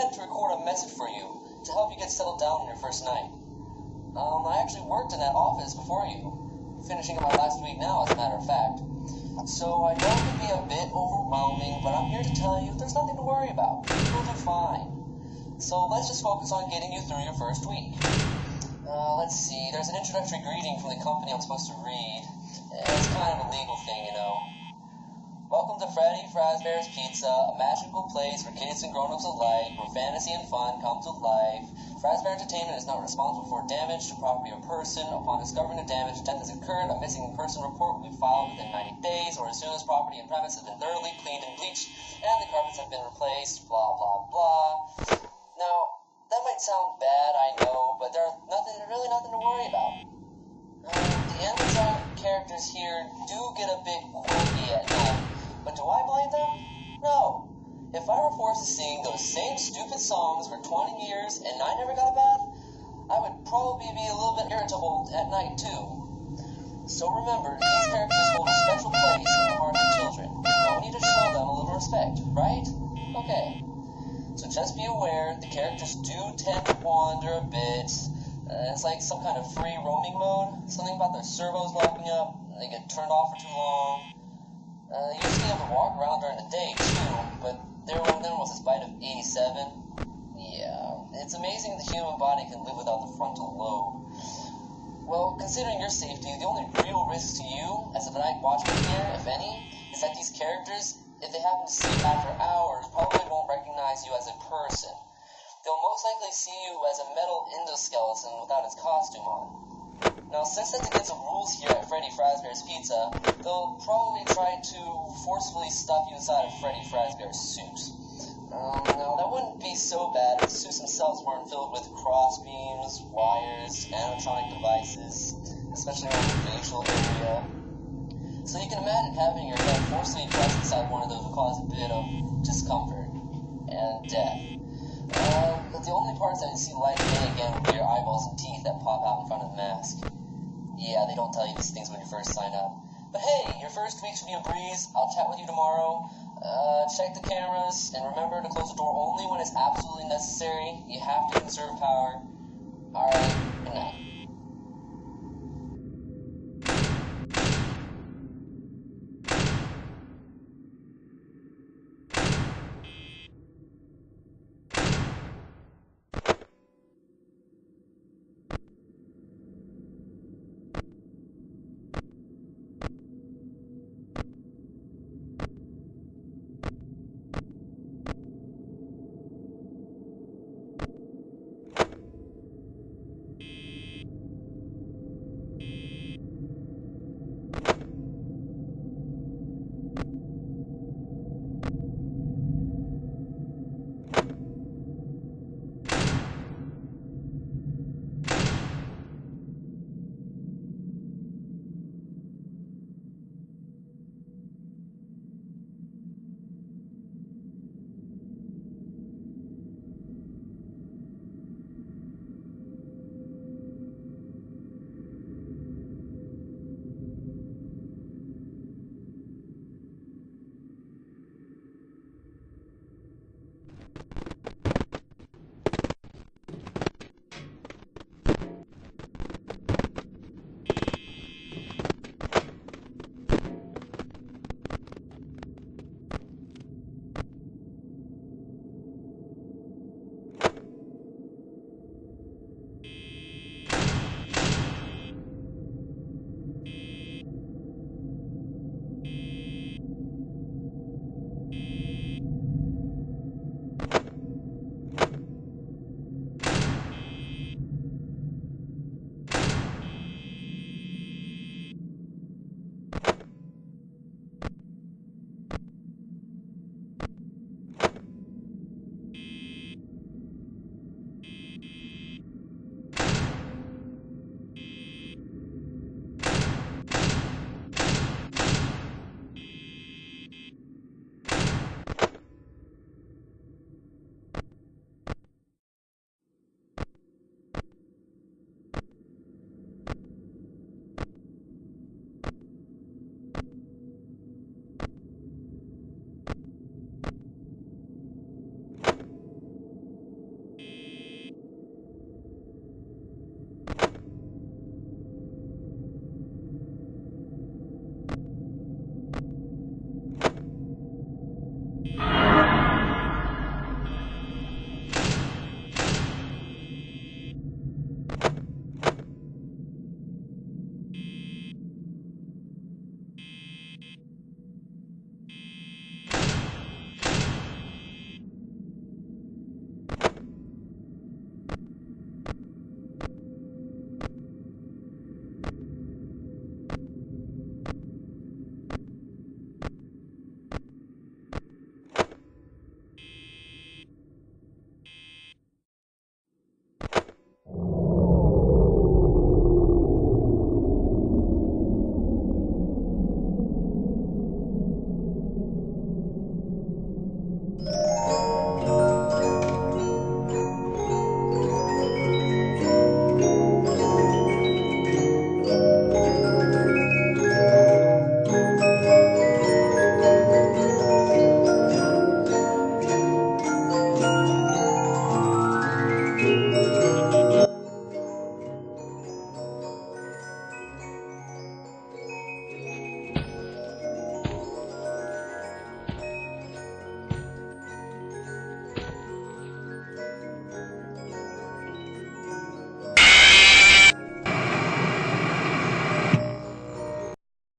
decided to record a message for you to help you get settled down on your first night. I actually worked in that office before you, finishing up my last week now, as a matter of fact. So I know it can be a bit overwhelming, but I'm here to tell you there's nothing to worry about. You'll do fine. So let's just focus on getting you through your first week. Let's see, there's an introductory greeting from the company I'm supposed to read. It's kind of a legal thing, you know. Welcome to Freddy Fazbear's Pizza, a magical place for kids and grown-ups alike, where fantasy and fun come to life. Fazbear Entertainment is not responsible for damage to property or person. Upon discovering the damage, death has occurred, a missing person report will be filed within 90 days, or as soon as property and premise has been thoroughly cleaned and bleached, and the carpets have been replaced, blah, blah, blah. Now, that might sound bad, I know, but there's really nothing to worry about. The Amazon characters here do get a bit quirky at night, but do I blame them? No. If I were forced to sing those same stupid songs for 20 years and I never got a bath, I would probably be a little bit irritable at night too. So remember, these characters hold a special place in the hearts of children. We need to show them a little respect, right? Okay. So just be aware, the characters do tend to wander a bit. It's like some kind of free roaming mode. Something about their servos locking up, they get turned off for too long. You used to be able to walk around during the day too, but there was this bite of 87. Yeah, it's amazing the human body can live without the frontal lobe. Well, considering your safety, the only real risk to you, as a night watchman here, if any, is that these characters, if they happen to see you after hours, probably won't recognize you as a person. They'll most likely see you as a metal endoskeleton without its costume on. Now, since that's against the rules here at Freddy Fazbear's Pizza, they'll probably try to forcefully stuff you inside of Freddy Fazbear's suit. Now, that wouldn't be so bad if the suits themselves weren't filled with crossbeams, wires, animatronic devices, especially around the facial area. So you can imagine having your head forcefully pressed inside one of those would cause a bit of discomfort and death. But the only parts that you see light of day again would be your eyeballs and teeth that pop out in front of the mask. Yeah, they don't tell you these things when you first sign up. But hey, your first week should be a breeze. I'll chat with you tomorrow. Check the cameras, and remember to close the door only when it's absolutely necessary. You have to conserve power. Alright.